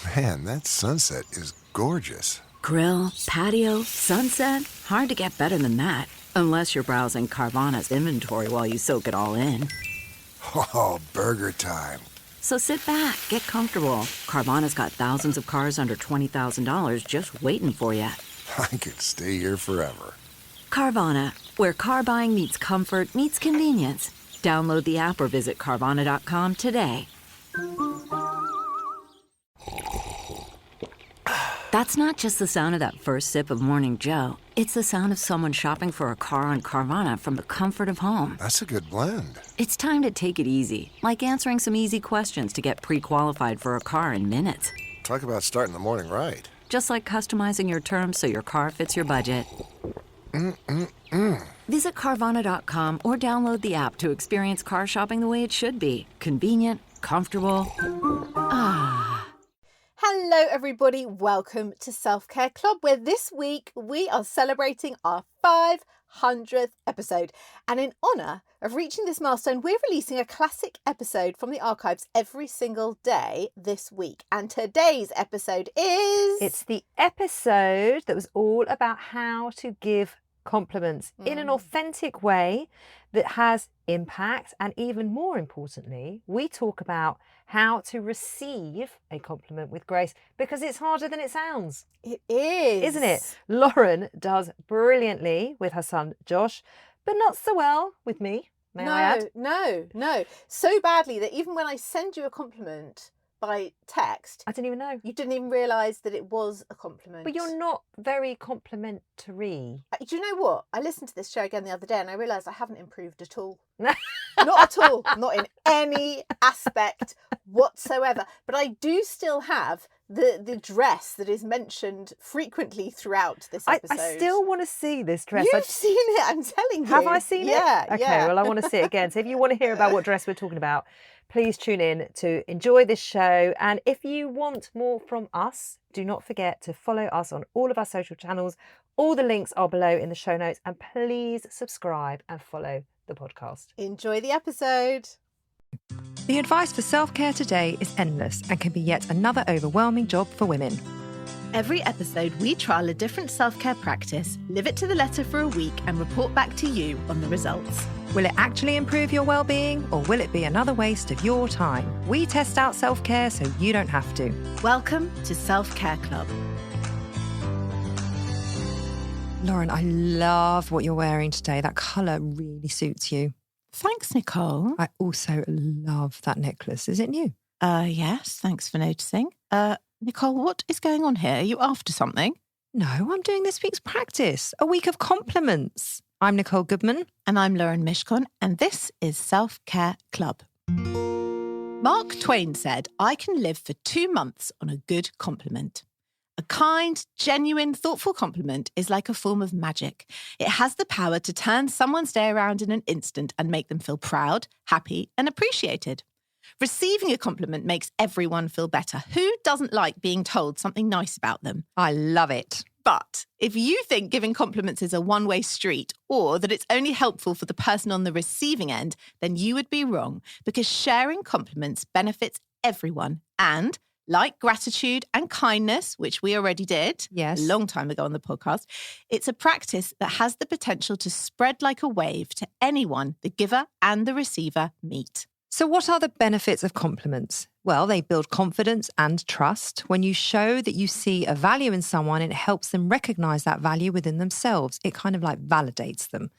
Man, that sunset is gorgeous. Grill, patio, sunset. Hard to get better than that. Unless you're browsing Carvana's inventory while you soak it all in. Oh, burger time. So sit back, get comfortable. Carvana's got thousands of cars under $20,000 just waiting for you. I could stay here forever. Carvana, where car buying meets comfort meets convenience. Download the app or visit Carvana.com today. That's not just the sound of that first sip of Morning Joe. It's the sound of someone shopping for a car on Carvana from the comfort of home. That's a good blend. It's time to take it easy, like answering some easy questions to get pre-qualified for a car in minutes. Talk about starting the morning right. Just like customizing your terms so your car fits your budget. Visit Carvana.com or download the app to experience car shopping the way it should be. Convenient, comfortable. Hello everybody, welcome to Self-Care Club, where this week we are celebrating our 500th episode. And in honour of reaching this milestone, we're releasing a classic episode from the archives every single day this week. And today's episode is... It's the episode that was all about how to give compliments in an authentic way that has impact. And even more importantly, we talk about how to receive a compliment with grace, because it's harder than it sounds. It is. Isn't it? Lauren does brilliantly with her son, Josh, but not so well with me, may I add? No. So badly that even when I send you a compliment by text, I didn't even know. you didn't even realise that it was a compliment. But you're not very complimentary. Do you know what? I listened to this show again the other day and I realised I haven't improved at all. Not at all. Not in any aspect whatsoever. But I do still have the dress that is mentioned frequently throughout this episode. I still want to see this dress. You've seen it, I'm telling you. Have I seen it? Yeah. Okay, well, I want to see it again. So if you want to hear about what dress we're talking about, please tune in to enjoy this show. And if you want more from us, do not forget to follow us on all of our social channels. All the links are below in the show notes. And please subscribe and follow the podcast. Enjoy the episode. The advice for self-care today is endless and can be yet another overwhelming job for women. Every episode, we trial a different self-care practice, live it to the letter for a week, and report back to you on the results. Will it actually improve your well-being, or will it be another waste of your time? We test out self-care so you don't have to. Welcome to Self-Care Club. Lauren, I love what you're wearing today. That colour really suits you. Thanks, Nicole. I also love that necklace. Is it new? Yes, thanks for noticing. Nicole, what is going on here? Are you after something? No, I'm doing this week's practice. A week of compliments. I'm Nicole Goodman. And I'm Lauren Mishkon, and this is Self-Care Club. Mark Twain said, "I can live for 2 months on a good compliment." A kind, genuine, thoughtful compliment is like a form of magic. It has the power to turn someone's day around in an instant and make them feel proud, happy, and appreciated. Receiving a compliment makes everyone feel better. Who doesn't like being told something nice about them? I love it. But if you think giving compliments is a one-way street, or that it's only helpful for the person on the receiving end, then you would be wrong, because sharing compliments benefits everyone. And like gratitude and kindness, which we already did a long time ago on the podcast, it's a practice that has the potential to spread like a wave to anyone the giver and the receiver meet. So what are the benefits of compliments? Well, they build confidence and trust. When you show that you see a value in someone, it helps them recognize that value within themselves. It kind of like validates them.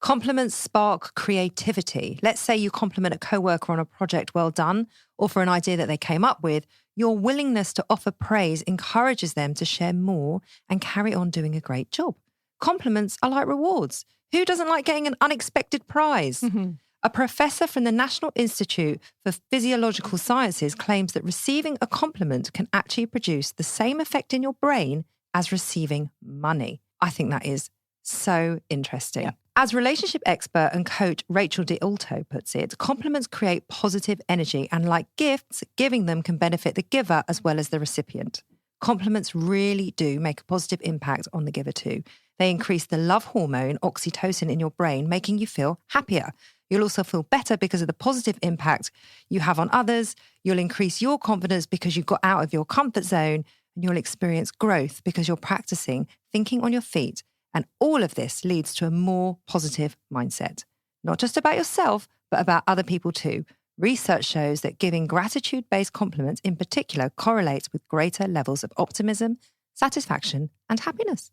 Compliments spark creativity. Let's say you compliment a coworker on a project well done, or for an idea that they came up with. Your willingness to offer praise encourages them to share more and carry on doing a great job. Compliments are like rewards. Who doesn't like getting an unexpected prize? Mm-hmm. A professor from the National Institute for Physiological Sciences claims that receiving a compliment can actually produce the same effect in your brain as receiving money. I think that is so interesting. Yeah. As relationship expert and coach Rachel D'Alto puts it, compliments create positive energy, and like gifts, giving them can benefit the giver as well as the recipient. Compliments really do make a positive impact on the giver too. They increase the love hormone oxytocin in your brain, making you feel happier. You'll also feel better because of the positive impact you have on others. You'll increase your confidence because you got out of your comfort zone, and you'll experience growth because you're practicing thinking on your feet. And all of this leads to a more positive mindset, not just about yourself, but about other people too. Research shows that giving gratitude-based compliments in particular correlates with greater levels of optimism, satisfaction, and happiness.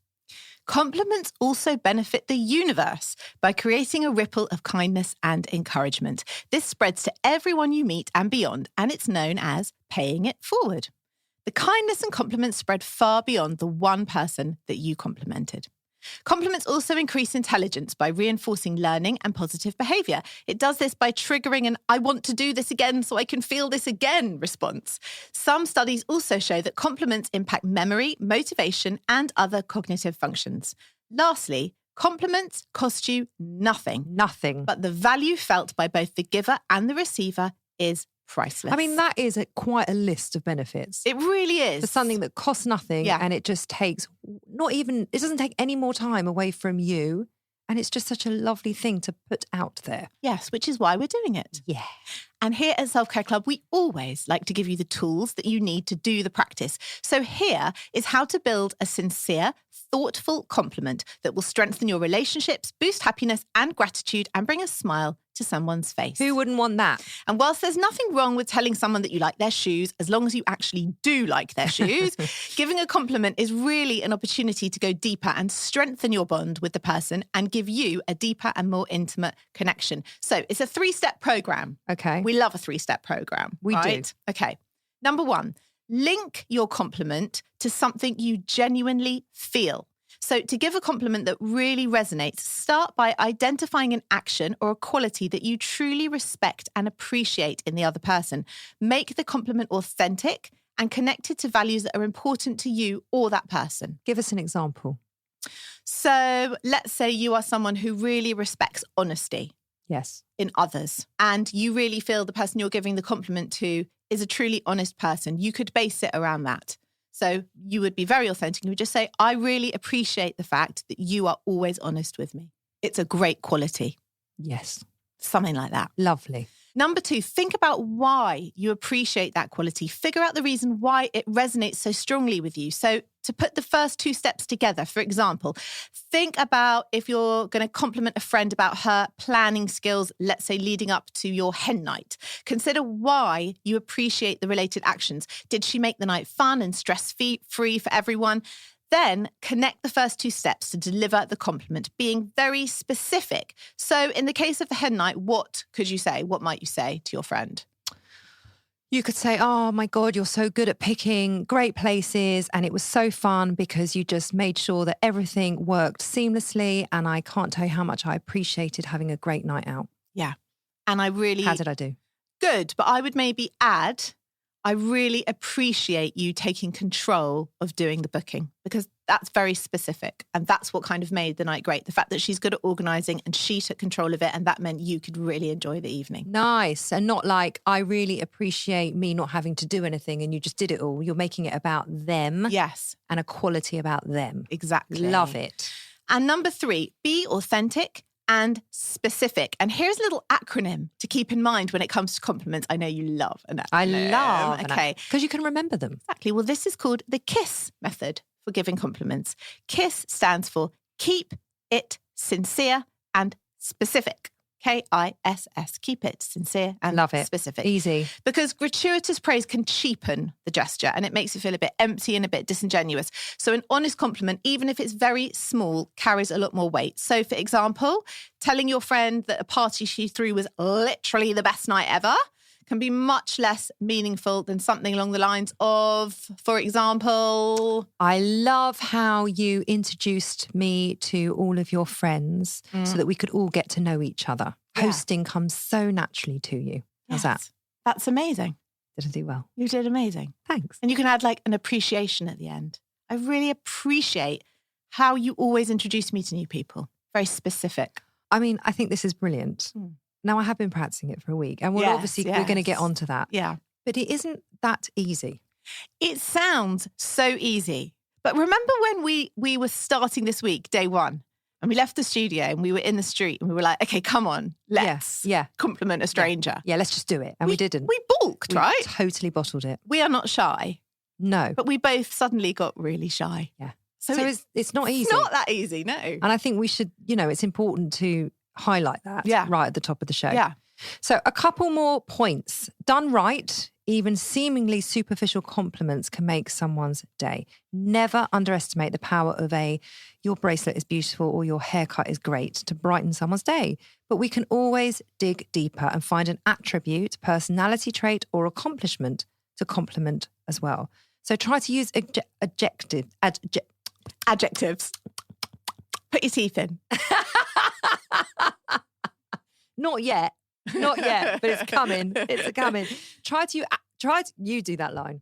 Compliments also benefit the universe by creating a ripple of kindness and encouragement. This spreads to everyone you meet and beyond, and it's known as paying it forward. The kindness and compliments spread far beyond the one person that you complimented. Compliments also increase intelligence by reinforcing learning and positive behaviour. It does this by triggering an "I want to do this again so I can feel this again" response. Some studies also show that compliments impact memory, motivation, and other cognitive functions. Lastly, compliments cost you nothing. Nothing. But the value felt by both the giver and the receiver is priceless. I mean, that is quite a list of benefits. It really is. For something that costs nothing, Yeah. and it just takes it doesn't take any more time away from you. And it's just such a lovely thing to put out there. Yes, which is why we're doing it. Yeah. And here at Self Care Club, we always like to give you the tools that you need to do the practice. So here is how to build a sincere, thoughtful compliment that will strengthen your relationships, boost happiness and gratitude, and bring a smile to someone's face. Who wouldn't want that? And whilst there's nothing wrong with telling someone that you like their shoes, as long as you actually do like their shoes, giving a compliment is really an opportunity to go deeper and strengthen your bond with the person and give you a deeper and more intimate connection. So it's a 3-step program. Okay. We love a 3-step program. We do. Okay. Number 1, link your compliment to something you genuinely feel. So to give a compliment that really resonates, start by identifying an action or a quality that you truly respect and appreciate in the other person. Make the compliment authentic and connected to values that are important to you or that person. Give us an example. So let's say you are someone who really respects honesty Yes. in others, and you really feel the person you're giving the compliment to is a truly honest person. You could base it around that. So you would be very authentic. You would just say, I really appreciate the fact that you are always honest with me. It's a great quality. Yes. Something like that. Lovely. Number 2, think about why you appreciate that quality. Figure out the reason why it resonates so strongly with you. So to put the first 2 steps together, for example, think about if you're going to compliment a friend about her planning skills, let's say leading up to your hen night. Consider why you appreciate the related actions. Did she make the night fun and stress-free for everyone? Then connect the first 2 steps to deliver the compliment, being very specific. So in the case of the hen night, what could you say? What might you say to your friend? You could say, oh my God, you're so good at picking great places. And it was so fun because you just made sure that everything worked seamlessly. And I can't tell you how much I appreciated having a great night out. Yeah. And I really... How did I do? Good. But I would maybe add, I really appreciate you taking control of doing the booking, because that's very specific. And that's what kind of made the night great. The fact that she's good at organising and she took control of it. And that meant you could really enjoy the evening. Nice. And not like, I really appreciate me not having to do anything and you just did it all. You're making it about them. Yes. And a quality about them. Exactly. Love it. And number 3, be authentic and specific. And here's a little acronym to keep in mind when it comes to compliments. I know you love an acronym. I love Okay. Because you can remember them. Exactly. Well, this is called the KISS method for giving compliments. KISS stands for keep it sincere and specific. KISS. Keep it sincere and Love it. specific. Easy. Because gratuitous praise can cheapen the gesture and it makes it feel a bit empty and a bit disingenuous. So an honest compliment, even if it's very small, carries a lot more weight. So for example, telling your friend that a party she threw was literally the best night ever can be much less meaningful than something along the lines of, for example... I love how you introduced me to all of your friends so that we could all get to know each other. Yeah. Hosting comes so naturally to you. How's that? That's amazing. Did I do well? You did amazing. Thanks. And you can add like an appreciation at the end. I really appreciate how you always introduce me to new people. Very specific. I mean, I think this is brilliant. Now, I have been practicing it for a week and we're going to get onto that. Yeah. But it isn't that easy. It sounds so easy. But remember when we were starting this week, day 1, And we left the studio and we were in the street and we were like, okay, come on, let's compliment a stranger. Yeah, let's just do it. And we didn't. We balked, We right? totally bottled it. We are not shy, No. but we both suddenly got really shy. Yeah. So it's not easy. It's not that easy, no. And I think we should, it's important to highlight that right at the top of the show. Yeah. So a couple more points. Done right, even seemingly superficial compliments can make someone's day. Never underestimate the power of your bracelet is beautiful or your haircut is great to brighten someone's day. But we can always dig deeper and find an attribute, personality trait or accomplishment to compliment as well. So try to use adjectives. Put your teeth in. Not yet, but it's coming. It's coming. You do that line.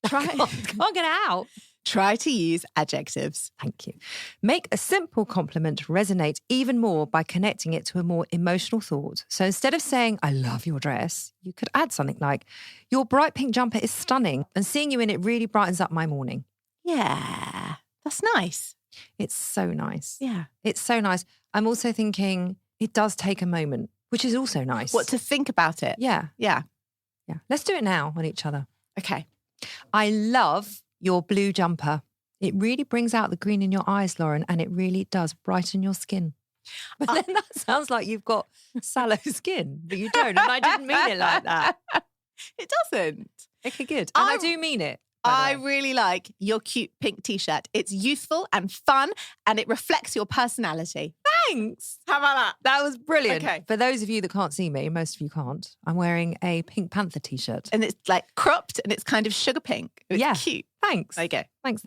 Can't get it out. Try to use adjectives. Thank you. Make a simple compliment resonate even more by connecting it to a more emotional thought. So instead of saying, I love your dress, you could add something like, your bright pink jumper is stunning and seeing you in it really brightens up my morning. Yeah, that's nice. It's so nice. Yeah. It's so nice. I'm also thinking it does take a moment, which is also nice. What, to think about it? Yeah. Yeah. Yeah. Let's do it now on each other. Okay. I love your blue jumper. It really brings out the green in your eyes, Lauren, and it really does brighten your skin. But then that sounds like you've got sallow skin, but you don't. And I didn't mean it like that. It doesn't. Okay, good. And I do mean it. I really like your cute pink t-shirt. It's youthful and fun and it reflects your personality. Thanks. How about that? That was brilliant. Okay. For those of you that can't see me, most of you can't, I'm wearing a Pink Panther t-shirt. And it's like cropped and it's kind of sugar pink. It's cute. Thanks. There you go. Thanks.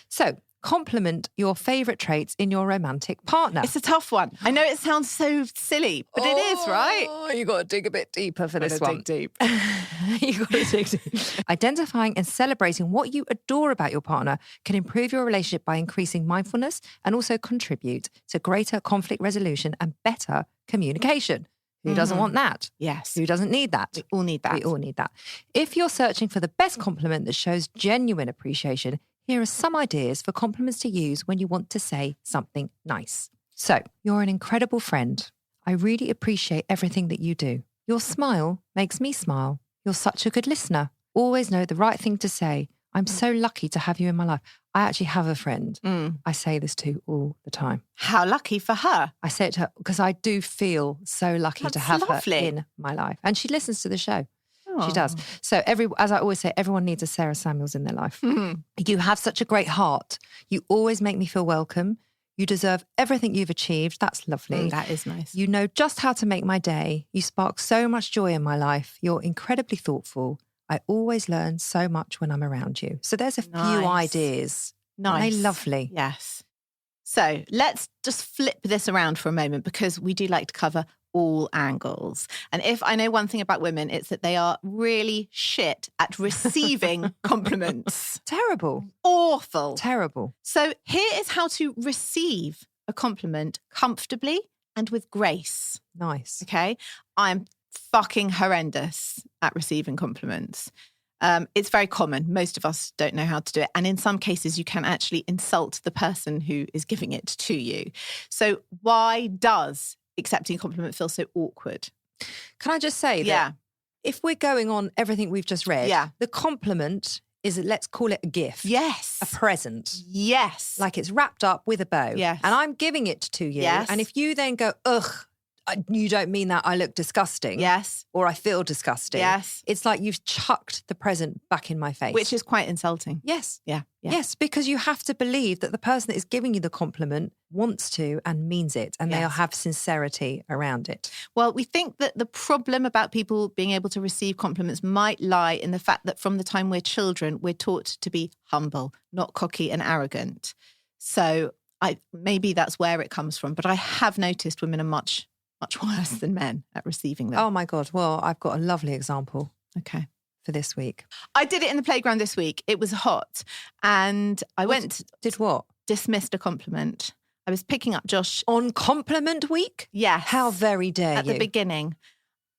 So, compliment your favourite traits in your romantic partner. It's a tough one. I know it sounds so silly, but it is, right? Oh, you got to dig a bit deeper for this one. Dig deep. You got to dig deep. Identifying and celebrating what you adore about your partner can improve your relationship by increasing mindfulness and also contribute to greater conflict resolution and better communication. Who doesn't want that? Yes. Who doesn't need that? We all need that. We all need that. If you're searching for the best compliment that shows genuine appreciation, here are some ideas for compliments to use when you want to say something nice. So, you're an incredible friend. I really appreciate everything that you do. Your smile makes me smile. You're such a good listener. Always know the right thing to say. I'm so lucky to have you in my life. I actually have a friend I say this to all the time. How lucky for her. I say it to her because I do feel so lucky to have her in my life. And she listens to the show. She does. So as I always say, everyone needs a Sarah Samuels in their life. You have such a great heart. You always make me feel welcome. You deserve everything you've achieved. That's lovely. That is nice. You know just how to make my day. You spark so much joy in my life. You're incredibly thoughtful. I always learn so much when I'm around you. So there's a few ideas. Nice. Aren't they lovely? Yes. So let's just flip this around for a moment because we do like to cover all angles. And if I know one thing about women, it's that they are really shit at receiving compliments. Terrible. Awful. Terrible. So here is how to receive a compliment comfortably and with grace. Nice. Okay. I'm fucking horrendous at receiving compliments. It's very common. Most of us don't know how to do it. And in some cases, you can actually insult the person who is giving it to you. So why does accepting a compliment feel so awkward? Can I just say that if we're going on everything we've just read, the compliment is, let's call it a gift. Yes. A present. Yes. Like it's wrapped up with a bow. Yes. And I'm giving it to you. Yes. And if you then go, ugh, you don't mean that, I look disgusting. Yes. Or I feel disgusting. Yes. It's like you've chucked the present back in my face. Which is quite insulting. Yes. Yeah. Yes, because you have to believe that the person that is giving you the compliment wants to and means it, and they'll have sincerity around it. Well, we think that the problem about people being able to receive compliments might lie in the fact that from the time we're children, we're taught to be humble, not cocky and arrogant. So maybe that's where it comes from. But I have noticed women are much worse than men at receiving them. Oh my God. Well, I've got a lovely example. Okay. For this week. I did it in the playground this week. It was hot. And I Did what? Dismissed a compliment. I was picking up Josh. On compliment week? Yes. How very dare At you. the beginning.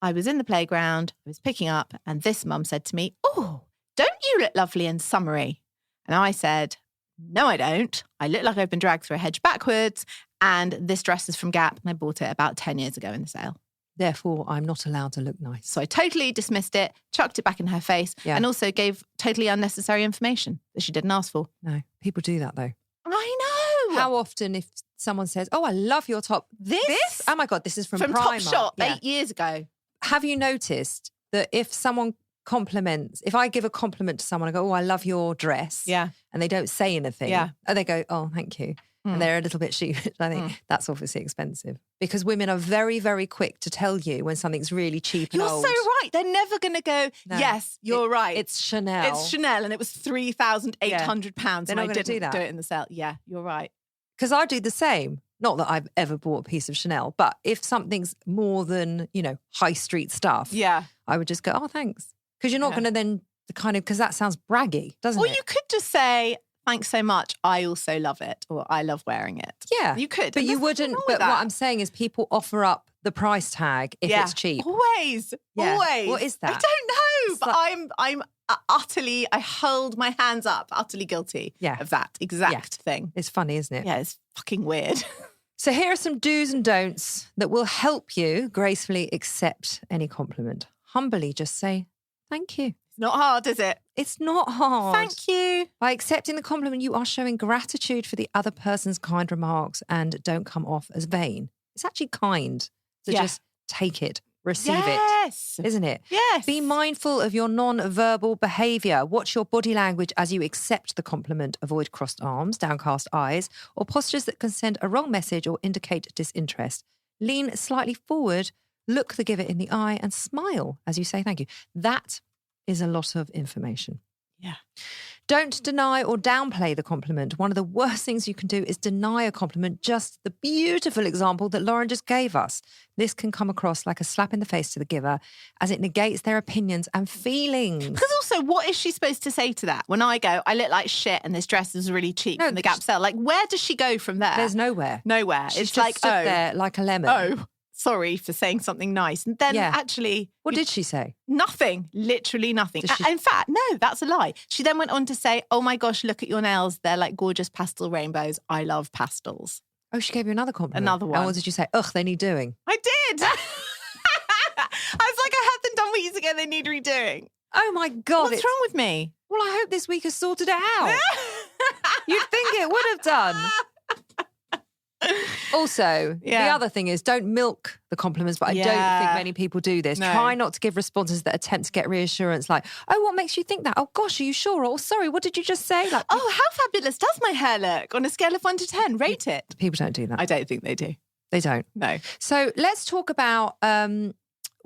I was in the playground. I was picking up. And this mum said to me, "Oh, don't you look lovely and summery?" And I said, "No, I don't. I look like I've been dragged through a hedge backwards And this dress is from Gap and I bought it about 10 years ago in the sale. Therefore, I'm not allowed to look nice. So I totally dismissed it, chucked it back in her face, and also gave totally unnecessary information that she didn't ask for. No, people do that though. I know. How often if someone says, oh, I love your top. This? Oh my God, this is from Top Primark. Shop 8 years ago. Have you noticed that if someone compliments, if I give a compliment to someone, I go, oh, I love your dress. Yeah. And they don't say anything. Yeah. And they go, oh, thank you. And they're a little bit sheepish. I think that's obviously expensive because women are very, very quick to tell you when something's really cheap and You're old. so right. They're never going to go, No. yes, you're right. It's Chanel. It's Chanel and it was £3,800 They're and not I gonna didn't do that. do it in the sale. Yeah, you're right. Because I do the same. Not that I've ever bought a piece of Chanel, but if something's more than, high street stuff, Yeah. I would just go, oh, thanks. Because you're not Yeah. going to then because that sounds braggy, doesn't Or it? you could just say, thanks so much. I also love it. Or I love wearing it. Yeah. You could. But and you there's nothing wouldn't. wrong with But what that. I'm saying is people offer up the price tag if it's cheap. Always. Yeah. Always. What is that? I don't know. It's But like- I'm utterly, I hold my hands up, utterly guilty of that exact thing. It's funny, isn't it? Yeah, it's fucking weird. So here are some do's and don'ts that will help you gracefully accept any compliment. Humbly just say, thank you. It's not hard, is it? It's not hard. Thank you. By accepting the compliment, you are showing gratitude for the other person's kind remarks and don't come off as vain. It's actually kind to just take it, receive Yes. it, isn't it? Yes. Be mindful of your non-verbal behaviour. Watch your body language as you accept the compliment. Avoid crossed arms, downcast eyes, or postures that can send a wrong message or indicate disinterest. Lean slightly forward, look the giver in the eye and smile as you say thank you. That is a lot of information. Yeah. Don't deny or downplay the compliment. One of the worst things you can do is deny a compliment, just the beautiful example that Lauren just gave us. This can come across like a slap in the face to the giver as it negates their opinions and feelings. Because also, what is she supposed to say to that? When I go, I look like shit and this dress is really cheap from the Gap sale. Like, where does she go from there? There's nowhere. Nowhere. She's It's just like, stood there like a lemon. oh, sorry for saying something nice. And then actually... What did she say? Nothing. Literally nothing. Did she- In fact, no, that's a lie. She then went on to say, oh my gosh, look at your nails. They're like gorgeous pastel rainbows. I love pastels. Oh, she gave you another compliment. Another one. And what did you say? Ugh, they need doing. I did. I was like, I had them done weeks ago. They need redoing. Oh my God. What's wrong with me? Well, I hope this week has sorted it out. You'd think it would have done. Also, the other thing is don't milk the compliments, but I don't think many people do this. No. Try not to give responses that attempt to get reassurance like, oh, what makes you think that? Oh, gosh, are you sure? Or sorry, what did you just say? Like, Oh, how fabulous does my hair look? On a scale of 1 to 10, rate it. people don't do that. I don't think they do. They don't. No. So let's talk about, well,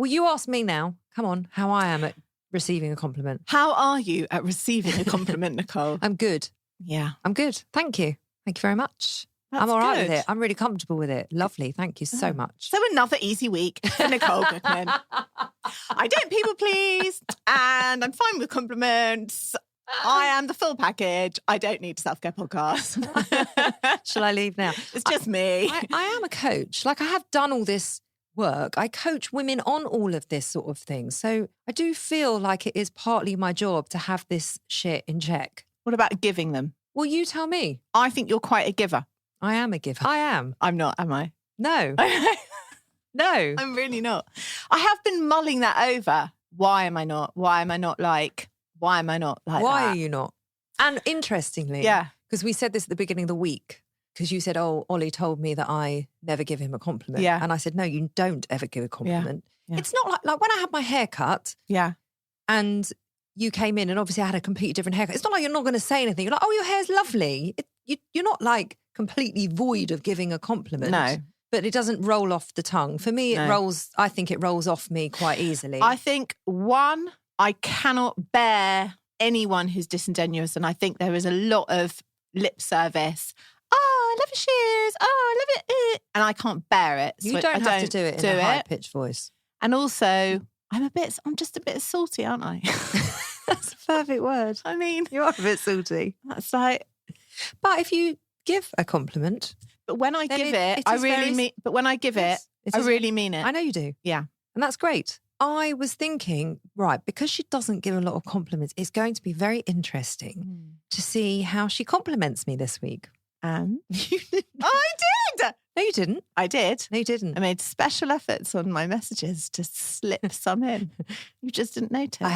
you ask me now, come on, how I am at receiving a compliment. How are you at receiving a compliment, Nicole? I'm good. Yeah. I'm good. Thank you. Thank you very much. That's I'm all right with good. it. I'm really comfortable with it. Lovely. Thank you so much. So another easy week for Nicole Goodman. I don't people please and I'm fine with compliments. I am the full package. I don't need a self-care podcast. Shall I leave now? It's just me. I am a coach. Like I have done all this work. I coach women on all of this sort of thing. So I do feel like it is partly my job to have this shit in check. What about giving them? Well, you tell me. I think you're quite a giver. I am a giver. I am. I'm not, am I? No. No. I'm really not. I have been mulling that over. Why am I not? Why am I not like Why that? are you not? And interestingly, Yeah. because we said this at the beginning of the week, because you said, oh, Ollie told me that I never give him a compliment. Yeah. And I said, no, you don't ever give a compliment. Yeah. It's not like when I had my hair cut Yeah. and you came in and obviously I had a completely different haircut. It's not like you're not going to say anything. You're like, oh, your hair's lovely. You're not like completely void of giving a compliment. No. But it doesn't roll off the tongue. For me, I think it rolls off me quite easily. I think, one, I cannot bear anyone who's disingenuous. And I think there is a lot of lip service. Oh, I love your shoes. Oh, I love it. And I can't bear it. You So don't I have to do it in a high-pitched voice. And also, I'm just a bit salty, aren't I? That's a perfect word. I mean, You are a bit salty. that's like, But if you give a compliment, but when I Then give it it, I is really very- mean, but when I give Yes, it, it I is- really mean it. I know you do. Yeah. And that's great. I was thinking, right, because she doesn't give a lot of compliments, it's going to be very interesting to see how she compliments me this week. And I did. No, you didn't. I did. No, you didn't. I made special efforts on my messages to slip some in. You just didn't notice.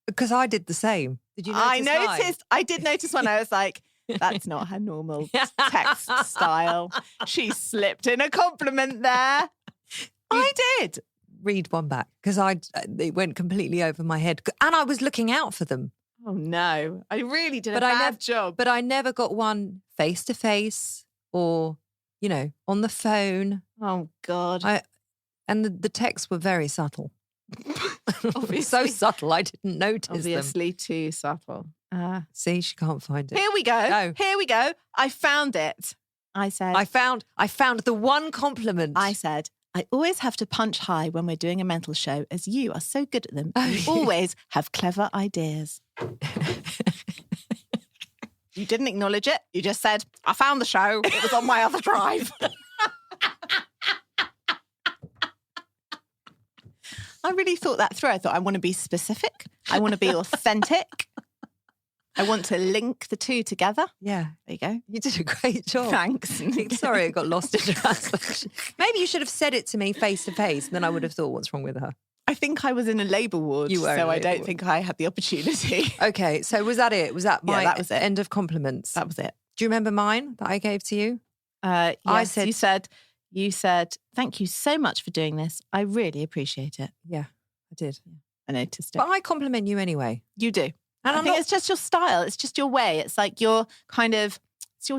Because I did the same. Did you notice I mine? noticed. I did notice when I was like, that's not her normal text style. She slipped in a compliment there. I did. Read one back because it went completely over my head. And I was looking out for them. Oh, no. I really did a bad job. But I never got one face to face or, on the phone. Oh, God. And the texts were very subtle. Obviously. So subtle, I didn't notice Obviously too subtle. See, she can't find it. Here we go. No. Here we go. I found it. I said. I found the one compliment. I said, I always have to punch high when we're doing a mental show, as you are so good at them. You always have clever ideas. You didn't acknowledge it. You just said, I found the show. It was on my other drive. I really thought that through. I thought, I want to be specific. I want to be authentic. I want to link the two together. Yeah. There you go. You did a great job. Thanks. Sorry, it got lost in translation. Maybe you should have said it to me face to face, and then I would have thought, what's wrong with her? I think I was in a labour ward, You were in a so I labour don't ward. think I had the opportunity. Okay, so was that it? Was that my that was it. end of compliments? That was it. Do you remember mine that I gave to you? Yes, I said- you said, thank you so much for doing this. I really appreciate it. Yeah, I did. I noticed it. But I compliment you anyway. You do. And I I'm think not- it's just your style. It's just your way. It's like your kind of, it's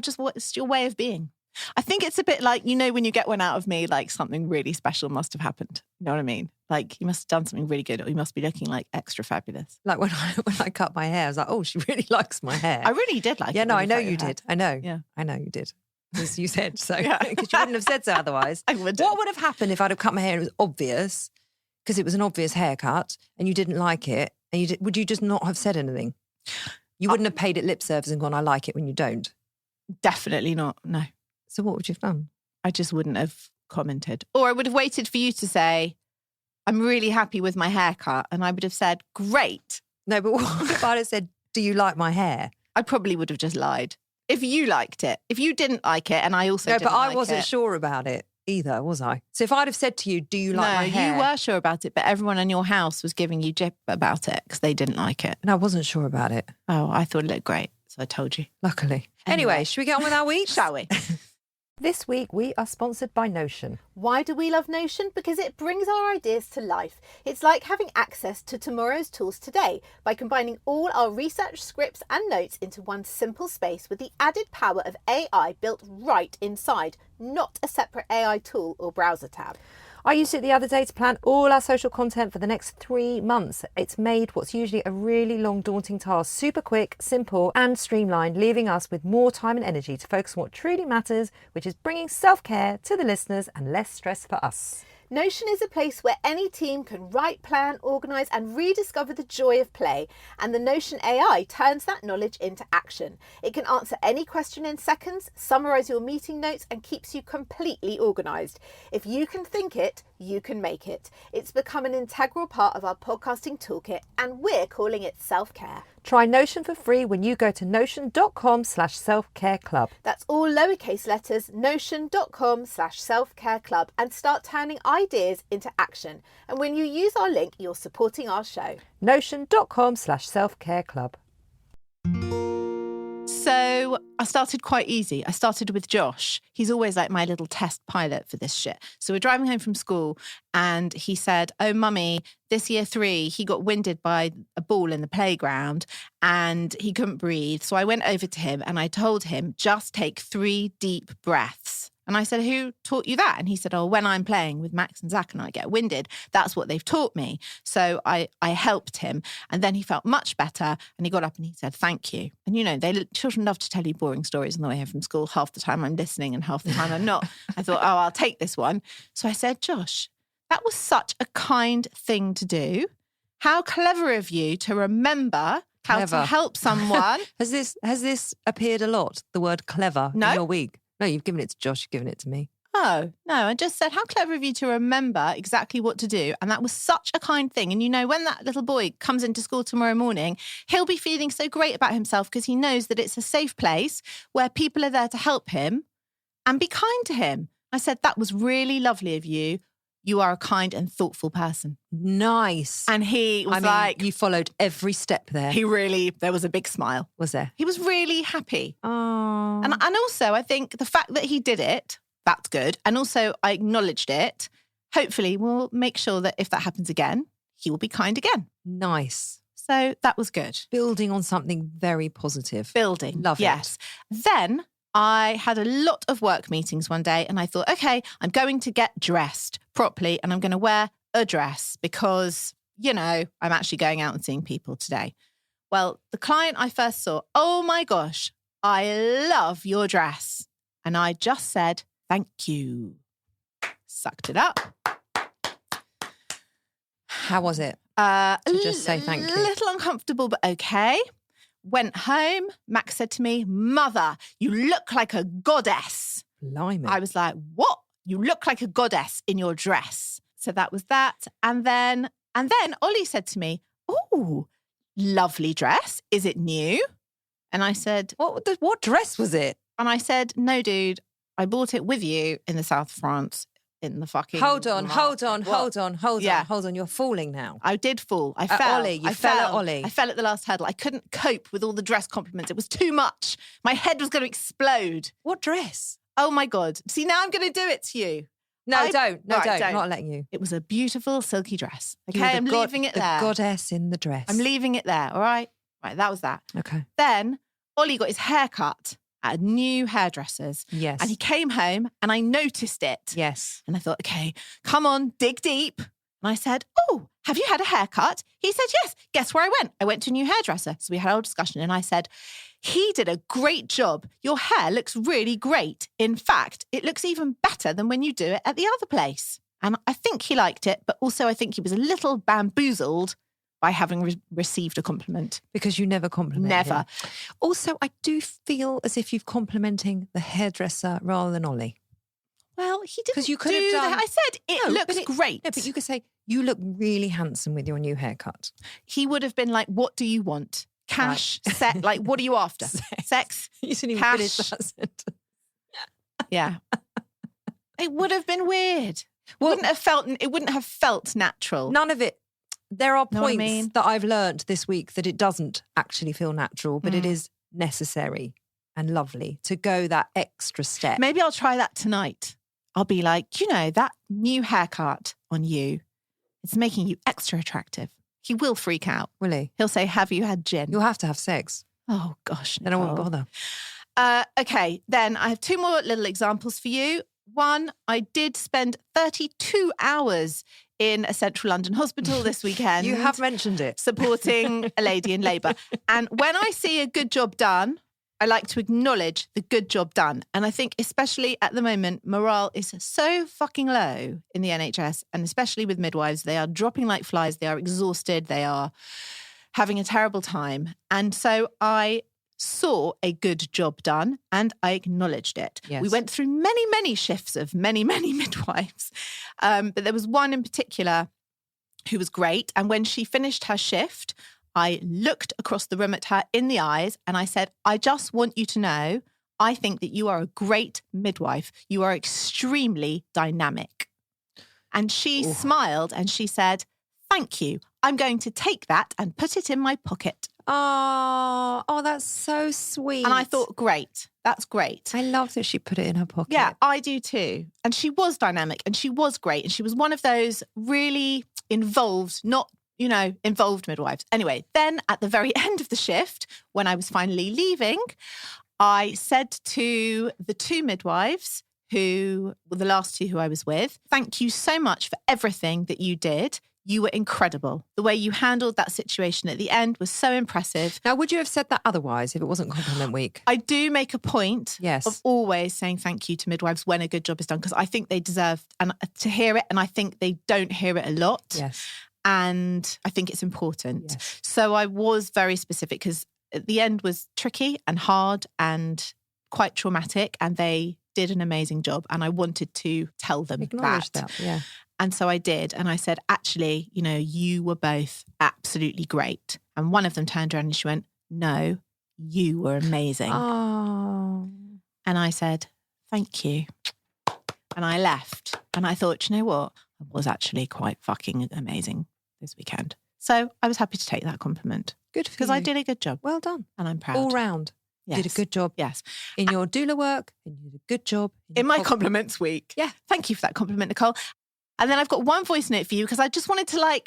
your way of being. I think it's a bit like, when you get one out of me, like something really special must have happened. You know what I mean? Like you must have done something really good, or you must be looking like extra fabulous. Like when I cut my hair, I was like, oh, she really likes my hair. I really did like it. Yeah, no, when I know cut you your hair. did. I know. Yeah. I know you did. As you said so. Yeah. Because you wouldn't have said so otherwise. I wouldn't. What would have happened if I'd have cut my hair and it was obvious, because it was an obvious haircut and you didn't like it, and would you just not have said anything? You wouldn't have paid it lip service and gone, I like it when you don't. Definitely not. No. So what would you have done? I just wouldn't have commented. Or I would have waited for you to say, I'm really happy with my haircut. And I would have said, great. No, but what if I'd have said, do you like my hair? I probably would have just lied. If you liked it. If you didn't like it and I also No, didn't but I like wasn't it. sure about it either, was I? So if I'd have said to you, do you like my hair? you were sure about it, but everyone in your house was giving you jip about it because they didn't like it. And I wasn't sure about it, Oh, I thought it looked great. So I told you. luckily. Anyway, should we get on with our week? Shall we? This week, we are sponsored by Notion. Why do we love Notion? Because it brings our ideas to life. It's like having access to tomorrow's tools today by combining all our research, scripts and notes into one simple space with the added power of AI built right inside, not a separate AI tool or browser tab. I used it the other day to plan all our social content for the next 3 months. It's made what's usually a really long, daunting task super quick, simple and streamlined, leaving us with more time and energy to focus on what truly matters, which is bringing self-care to the listeners and less stress for us. Notion is a place where any team can write, plan, organise and rediscover the joy of play, and the Notion AI turns that knowledge into action. It can answer any question in seconds, summarise your meeting notes and keeps you completely organised. If you can think it, you can make it. It's become an integral part of our podcasting toolkit and we're calling it self-care. Try Notion for free when you go to notion.com/selfcareclub. That's all lowercase letters, notion.com/selfcareclub, and start turning ideas into action. And when you use our link, you're supporting our show. Notion.com/selfcareclub. So I started quite easy. I started with Josh. He's always like my little test pilot for this shit. So we're driving home from school and he said, oh, mummy, this year 3, he got winded by a ball in the playground and he couldn't breathe. So I went over to him and I told him, just take 3 deep breaths. And I said, who taught you that? And he said, oh, when I'm playing with Max and Zach and I get winded, that's what they've taught me. So I helped him. And then he felt much better and he got up and he said, thank you. And, children love to tell you boring stories on the way home from school. Half the time I'm listening and half the time I'm not. I thought, oh, I'll take this one. So I said, Josh, that was such a kind thing to do. How clever of you to remember how to help someone. Has this appeared a lot, the word clever, No. in your week? No, you've given it to Josh, you've given it to me. Oh, no, I just said, how clever of you to remember exactly what to do. And that was such a kind thing. And when that little boy comes into school tomorrow morning, he'll be feeling so great about himself because he knows that it's a safe place where people are there to help him and be kind to him. I said, that was really lovely of you. You are a kind and thoughtful person. Nice. And he was like... You followed every step there. There was a big smile. Was there? He was really happy. Oh. And also, I think the fact that he did it, that's good. And also, I acknowledged it. Hopefully, we'll make sure that if that happens again, he will be kind again. Nice. So that was good. Building on something very positive. Building. Love it. Yes. Then I had a lot of work meetings one day and I thought, okay, I'm going to get dressed properly and I'm going to wear a dress because, I'm actually going out and seeing people today. Well, the client I first saw, oh my gosh, I love your dress. And I just said, thank you. Sucked it up. How was it? To just say thank you. A little uncomfortable, but okay. Went home. Max said to me, Mother, you look like a goddess. Blimey. I was like, what? You look like a goddess in your dress. So that was that. And then Ollie said to me, oh, lovely dress. Is it new? And I said, what dress was it? And I said, no, dude, I bought it with you in the south of France. In the fucking Hold on. Yeah. You're falling now. I did fall. I At fell. Ollie. You I fell at Ollie. I fell at the last hurdle. I couldn't cope with all the dress compliments. It was too much. My head was going to explode. What dress? Oh my God. See, now I'm going to do it to you. No, don't. No, Right, don't. don't. Not letting you. It was a beautiful silky dress. You were Okay, the I'm leaving it there. The goddess in the dress. I'm leaving it there, all right? Right, that was that. Okay. Then Ollie got his hair cut at a new hairdresser's. Yes. And he came home and I noticed it. Yes. And I thought, okay, come on, dig deep. And I said, oh, have you had a haircut? He said, yes. Guess where I went? I went to a new hairdresser. So we had our discussion and I said, he did a great job. Your hair looks really great. In fact, it looks even better than when you do it at the other place. And I think he liked it, but also I think he was a little bamboozled by having received a compliment. Because you never compliment Never. him. Also, I do feel as if you're complimenting the hairdresser rather than Ollie. Well, he didn't 'Cause you could do have done- that. I said, it looks great. No, but you could say, you look really handsome with your new haircut. He would have been like, what do you want? Cash, set, like, what are you after? Sex, You didn't even cash. finish that sentence. Yeah. It would have been weird. Well, It wouldn't have felt natural. none of it. There are Know what I points mean? that I've learned this week that it doesn't actually feel natural, but it is necessary and lovely to go that extra step. Maybe I'll try that tonight. I'll be like, that new haircut on you, it's making you extra attractive. He will freak out. Will he? He'll say, have you had gin? You'll have to have sex. Oh, gosh. Then I won't Nicole. bother. Okay, then I have two more little examples for you. One, I did spend 32 hours in a central London hospital this weekend. You have mentioned it. Supporting a lady in labour. And when I see a good job done, I like to acknowledge the good job done. And I think especially at the moment, morale is so fucking low in the NHS and especially with midwives. They are dropping like flies. They are exhausted. They are having a terrible time. And so I saw a good job done and I acknowledged it. Yes. We went through many, many shifts of many, many midwives. But there was one in particular who was great. And when she finished her shift, I looked across the room at her in the eyes and I said, I just want you to know, I think that you are a great midwife. You are extremely dynamic. And she smiled and she said, thank you. I'm going to take that and put it in my pocket. Oh, that's so sweet. And I thought, great. That's great. I love that she put it in her pocket. Yeah, I do too. And she was dynamic and she was great. And she was one of those really involved, not, involved midwives. Anyway, then at the very end of the shift, when I was finally leaving, I said to the two midwives who were the last two who I was with, thank you so much for everything that you did. You were incredible. The way you handled that situation at the end was so impressive. Now, would you have said that otherwise if it wasn't compliment week? I do make a point Yes. of always saying thank you to midwives when a good job is done because I think they deserve to hear it and I think they don't hear it a lot. Yes. And I think it's important. Yes. So I was very specific because at the end was tricky and hard and quite traumatic and they did an amazing job and I wanted to tell them Acknowledge that, yeah. And so I did. And I said, actually, you were both absolutely great. And one of them turned around and she went, no, you were amazing. Oh. And I said, thank you. and I left. And I thought, you know what? I was actually quite fucking amazing this weekend. So I was happy to take that compliment. Good for you. Because I did a good job. Well done. And I'm proud. All round. Yes. You did a good job. Yes. In your doula work, and you did a good job. In my compliments week. Yeah. Thank you for that compliment, Nicole. And then I've got one voice note for you because I just wanted to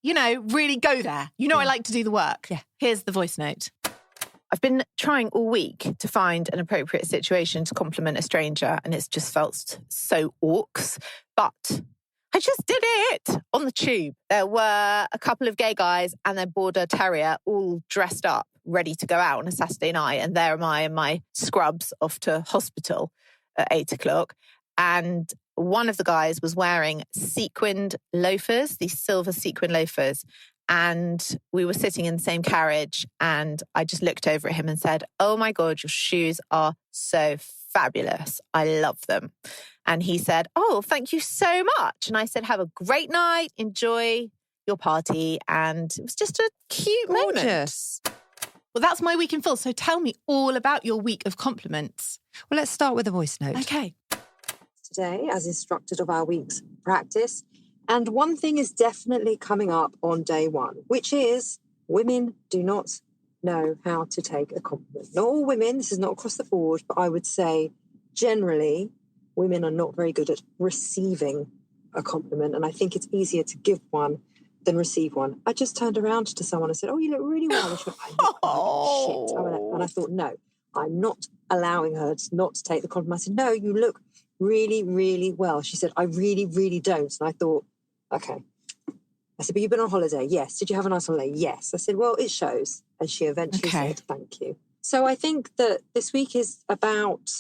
really go there. I like to do the work. Yeah. Here's the voice note. I've been trying all week to find an appropriate situation to compliment a stranger, and it's just felt so orcs. But I just did it on the tube. There were a couple of gay guys and their border terrier all dressed up, ready to go out on a Saturday night. And there am I in my scrubs off to hospital at 8 o'clock. And one of the guys was wearing sequined loafers, these silver sequin loafers. And we were sitting in the same carriage, and I just looked over at him and said, "Oh my God, your shoes are so fabulous. I love them." And he said, "Oh, thank you so much." And I said, "Have a great night. Enjoy your party." And it was just a cute moment. Gorgeous. Well, that's my week in full. So tell me all about your week of compliments. Well, let's start with a voice note. Okay. Today, as instructed of our week's practice. And one thing is definitely coming up on day one, which is women do not know how to take a compliment. Not all women, this is not across the board, but I would say generally women are not very good at receiving a compliment. And I think it's easier to give one than receive one. I just turned around to someone and said, "Oh, you look really well." And she went, "I look like shit." And I thought, no, I'm not allowing her not to take the compliment. I said, "No, you look really, really well." She said, "I really, really don't." And I thought, okay. I said, "But you've been on holiday?" "Yes." "Did you have a nice holiday?" "Yes." I said, "Well, it shows." And she eventually said, "Thank you." So I think that this week is about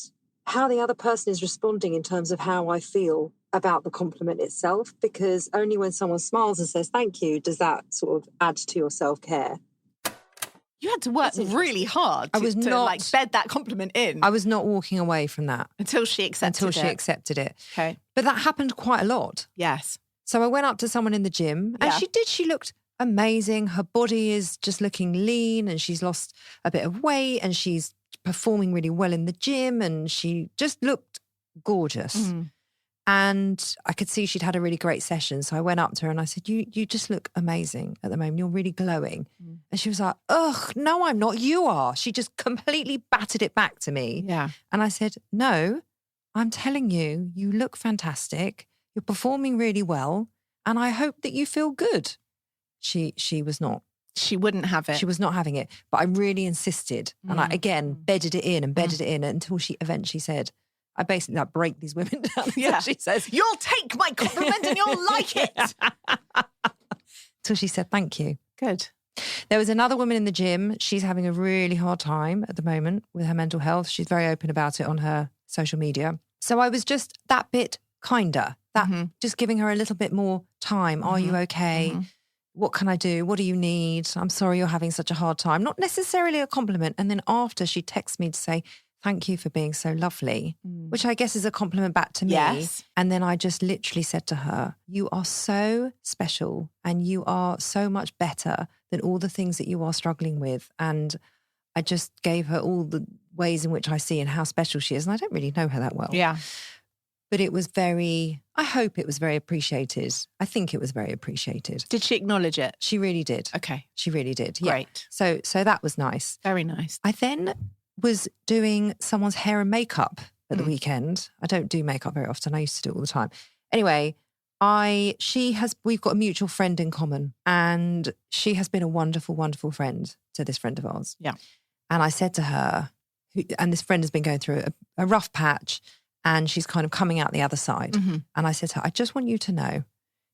how the other person is responding in terms of how I feel about the compliment itself, because only when someone smiles and says thank you does that sort of add to your self-care. You had to work really hard to bed that compliment in. I was not walking away from that. Until she accepted it. Okay. But that happened quite a lot. Yes. So I went up to someone in the gym and she looked amazing. Her body is just looking lean and she's lost a bit of weight and she's performing really well in the gym and she just looked gorgeous. Mm. And I could see she'd had a really great session. So I went up to her and I said, you just look amazing at the moment. You're really glowing. Mm. And she was like, "Ugh, no, I'm not. You are." She just completely batted it back to me. Yeah. And I said, "No, I'm telling you, you look fantastic. You're performing really well. And I hope that you feel good." She was not. She wouldn't have it. She was not having it. But I really insisted. And I, again, bedded it in until she eventually said, I basically break these women down. Yeah. She says, "You'll take my compliment and you'll like it." Till she said, "Thank you." Good. There was another woman in the gym. She's having a really hard time at the moment with her mental health. She's very open about it on her social media. So I was just that bit kinder, just giving her a little bit more time. Are you okay? What can I do? What do you need? I'm sorry you're having such a hard time. Not necessarily a compliment. And then after, she texts me to say, "Thank you for being so lovely," which I guess is a compliment back to me. Yes. And then I just literally said to her, "You are so special and you are so much better than all the things that you are struggling with." And I just gave her all the ways in which I see and how special she is. And I don't really know her that well. Yeah. But it was I hope it was very appreciated. I think it was very appreciated. Did she acknowledge it? She really did. Okay. She really did. Yeah. Great. So that was nice. Very nice. I then was doing someone's hair and makeup at the weekend. I don't do makeup very often. I used to do it all the time. Anyway, we've got a mutual friend in common and she has been a wonderful, wonderful friend to this friend of ours. Yeah. And I said to her, and this friend has been going through a rough patch and she's kind of coming out the other side. And I said to her, "I just want you to know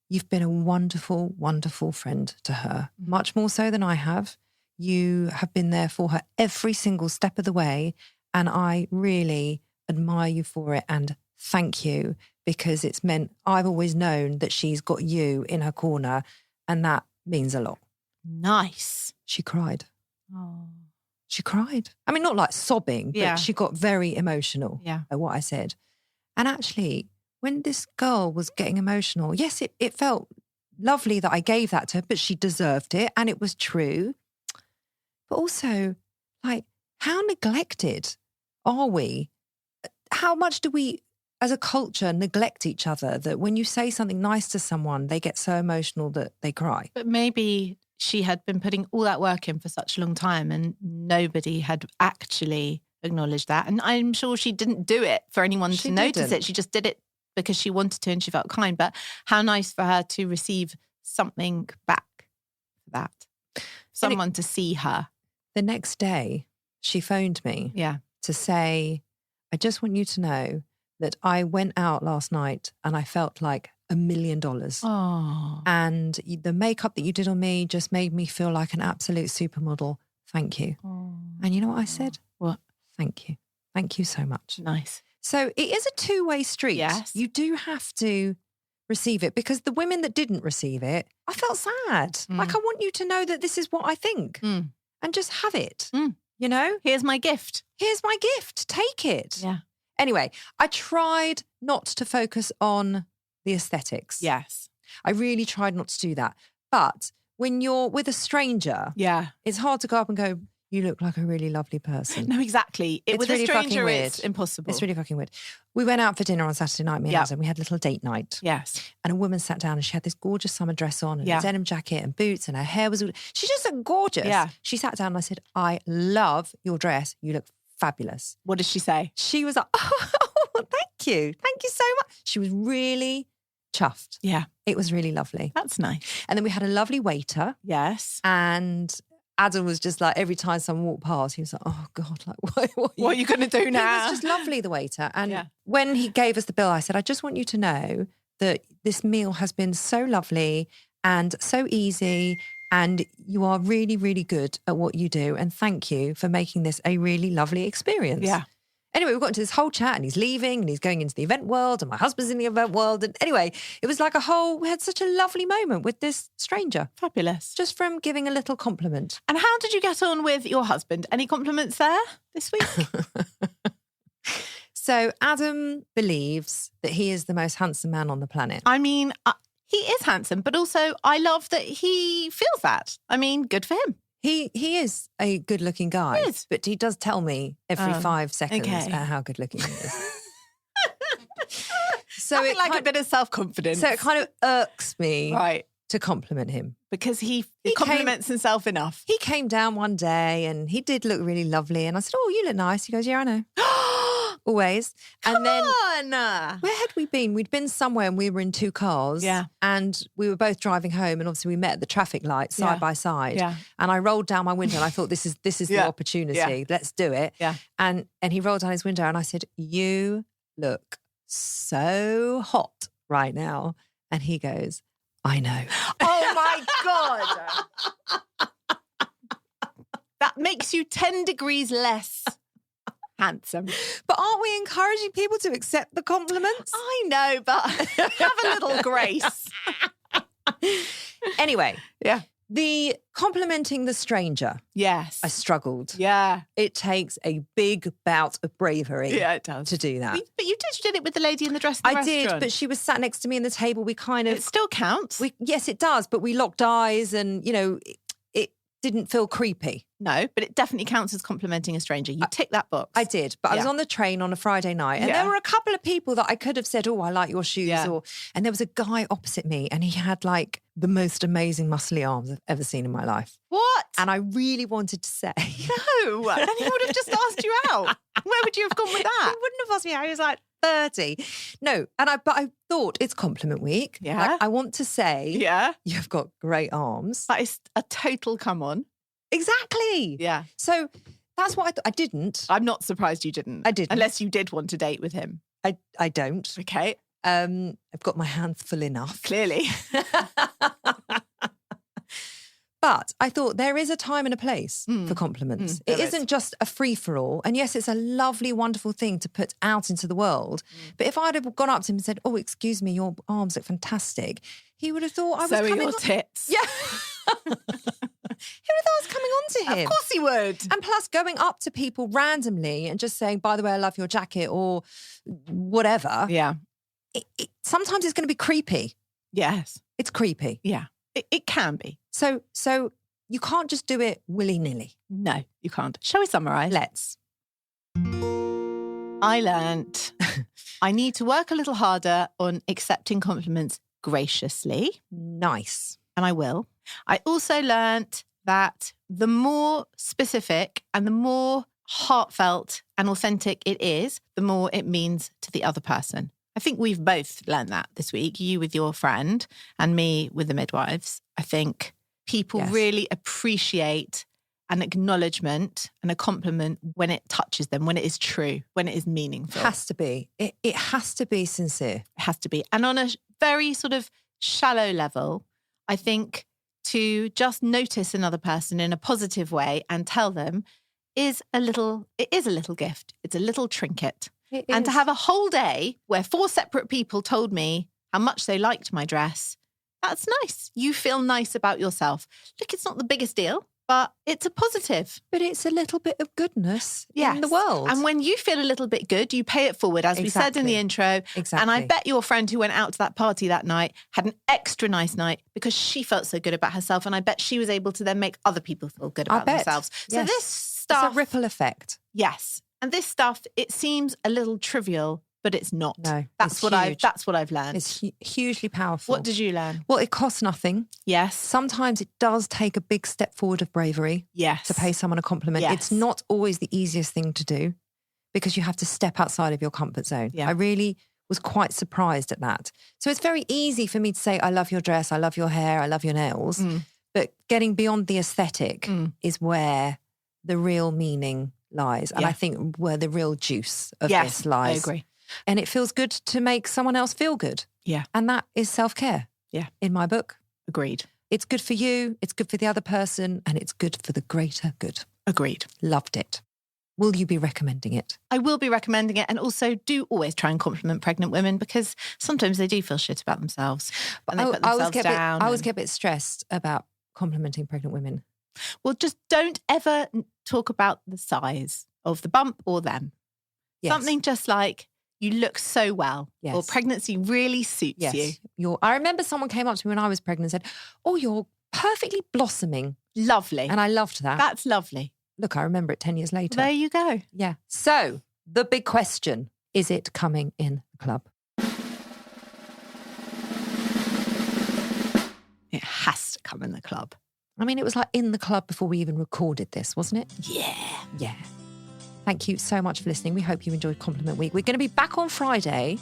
you've been a wonderful, wonderful friend to her, much more so than I have. You have been there for her every single step of the way. And I really admire you for it. And thank you, because it's meant I've always known that she's got you in her corner. And that means a lot." Nice. She cried. Oh. She cried. I mean, not like sobbing, but Yeah. she got very emotional at what I said. And actually, when this girl was getting emotional, yes, it felt lovely that I gave that to her, but she deserved it. And it was true. But also, like, how neglected are we? How much do we as a culture, neglect each other, that when you say something nice to someone, they get so emotional that they cry. But maybe she had been putting all that work in for such a long time and nobody had actually acknowledged that. And I'm sure she didn't do it for anyone to notice it. She just did it because she wanted to and she felt kind. But how nice for her to receive something back for that. Someone to see her. The next day, she phoned me to say, I just want you to know that I went out last night and I felt like $1 million. Oh. And the makeup that you did on me just made me feel like an absolute supermodel. Thank you. Oh. And you know what I said? What? Thank you. Thank you so much. Nice. So it is a two-way street. Yes. You do have to receive it, because the women that didn't receive it, I felt sad. Like, I want you to know that this is what I think and just have it. You know? Here's my gift. Here's my gift. Take it. Yeah. Anyway, I tried not to focus on the aesthetics. Yes. I really tried not to do that. But when you're with a stranger, it's hard to go up and go, you look like a really lovely person. No, exactly. It's With really a stranger, fucking weird. it's impossible. It's really fucking weird. We went out for dinner on Saturday night, me and Alison. We had a little date night. Yes. And a woman sat down and she had this gorgeous summer dress on and a denim jacket and boots, and her hair was all... She just looked gorgeous. Yeah. She sat down and I said, I love your dress. You look fabulous. What did she say? She was like, oh, thank you. Thank you so much. She was really chuffed. Yeah. It was really lovely. That's nice. And then we had a lovely waiter. Yes. And Adam was just like, every time someone walked past, he was like, oh God, like what are you going to do now? He was just lovely, the waiter. And when he gave us the bill, I said, I just want you to know that this meal has been so lovely and so easy, and you are really, really good at what you do. And thank you for making this a really lovely experience. Yeah. Anyway, we got into this whole chat and he's leaving and he's going into the event world and my husband's in the event world. And anyway, it was like we had such a lovely moment with this stranger. Fabulous. Just from giving a little compliment. And how did you get on with your husband? Any compliments there this week? So Adam believes that he is the most handsome man on the planet. I mean, he is handsome, but also I love that he feels that. I mean, good for him. He is a good-looking guy, but he does tell me every 5 seconds how good-looking he is. So it like a bit of self-confidence. So it kind of irks me to compliment him. Because he compliments himself enough. He came down one day and he did look really lovely. And I said, oh, you look nice. He goes, yeah, I know. Always. And then where had we been? We'd been somewhere and we were in 2 cars. Yeah. And we were both driving home, and obviously we met at the traffic light side by side. Yeah. And I rolled down my window and I thought, this is the opportunity. Yeah. Let's do it. Yeah. And he rolled down his window and I said, you look so hot right now. And he goes, I know. Oh my God. That makes you 10 degrees less handsome. But aren't we encouraging people to accept the compliments? I know, but have a little grace. Anyway. Yeah. The complimenting the stranger. Yes. I struggled. Yeah. It takes a big bout of bravery. Yeah, it does. To do that. But you did it with the lady in the dress in the restaurant. I did, but she was sat next to me in the table. We kind of... It still counts. Yes, it does, but we locked eyes and, you know, it didn't feel creepy. No, but it definitely counts as complimenting a stranger. You tick that box. I did, but I was on the train on a Friday night and there were a couple of people that I could have said, oh, I like your shoes. And there was a guy opposite me and he had like the most amazing muscly arms I've ever seen in my life. What? And I really wanted to say. No, and he would have just asked you out. Where would you have gone with that? He wouldn't have asked me out. He was like 30. No, but I thought it's compliment week. Yeah. Like, I want to say, you've got great arms. That is a total come on. Exactly. Yeah. So that's what I thought. I didn't. I'm not surprised you didn't. I didn't. Unless you did want to date with him. I don't. Okay. I've got my hands full enough. Clearly. But I thought there is a time and a place for compliments. It isn't just a free-for-all. And yes, it's a lovely, wonderful thing to put out into the world. But if I'd have gone up to him and said, oh, excuse me, your arms look fantastic, he would have thought I was coming coming your tits. Yeah. He would have thought I was coming on to him. Of course he would. And plus going up to people randomly and just saying, by the way, I love your jacket or whatever. Yeah. Sometimes it's going to be creepy. Yes. It's creepy. Yeah. It can be. So you can't just do it willy-nilly. No, you can't. Shall we summarise? Let's. I learnt I need to work a little harder on accepting compliments graciously, Nice. and I will. I also learnt that the more specific and the more heartfelt and authentic it is, the more it means to the other person. I think we've both learned that this week, you with your friend and me with the midwives. I think people really appreciate an acknowledgement and a compliment when it touches them, when it is true, when it is meaningful. Has to be. It has to be sincere. It has to be. And on a very sort of shallow level, I think to just notice another person in a positive way and tell them is a little gift. It's a little trinket. And to have a whole day where 4 separate people told me how much they liked my dress, that's nice. You feel nice about yourself. Look, it's not the biggest deal, but it's a positive. But it's a little bit of goodness in the Yes. world. And when you feel a little bit good, you pay it forward, as we said in the intro. Exactly. And I bet your friend who went out to that party that night had an extra nice night because she felt so good about herself. And I bet she was able to then make other people feel good about themselves. So Yes. this stuff... It's a ripple effect. Yes. And this stuff, it seems a little trivial, but it's not. No, That's it's what huge. I've learned. It's hugely powerful. What did you learn? Well, it costs nothing. Yes. Sometimes it does take a big step forward of bravery Yes. to pay someone a compliment. Yes. It's not always the easiest thing to do because you have to step outside of your comfort zone. Yeah. I really was quite surprised at that. So it's very easy for me to say, I love your dress, I love your hair, I love your nails. But getting beyond the aesthetic is where the real meaning lies. And I think where the real juice of this lies. I agree. And it feels good to make someone else feel good. Yeah. And that is self-care. Yeah. In my book. Agreed. It's good for you, it's good for the other person, and it's good for the greater good. Agreed. Loved it. Will you be recommending it? I will be recommending it, and also do always try and compliment pregnant women because sometimes they do feel shit about themselves and they put themselves down. I always get a bit stressed about complimenting pregnant women. Well, just don't ever talk about the size of the bump or them. Yes. Something just like, you look so well, Yes. or pregnancy really suits you. I remember someone came up to me when I was pregnant and said, oh, you're perfectly blossoming. Lovely. And I loved that. That's lovely. Look, I remember it 10 years later. There you go. Yeah. So the big question, is it coming in the club? It has to come in the club. I mean, it was like in the club before we even recorded this, wasn't it? Yeah. Yeah. Thank you so much for listening. We hope you enjoyed Compliment Week. We're going to be back on Friday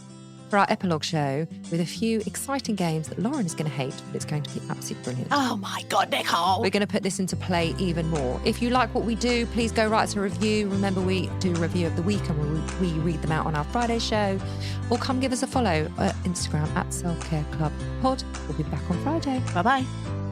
for our epilogue show with a few exciting games that Lauren is going to hate, but it's going to be absolutely brilliant. Oh my God, Nicole. We're going to put this into play even more. If you like what we do, please go write us a review. Remember, we do a review of the week and we read them out on our Friday show. Or come give us a follow at Instagram at Self Care Club Pod. We'll be back on Friday. Bye-bye.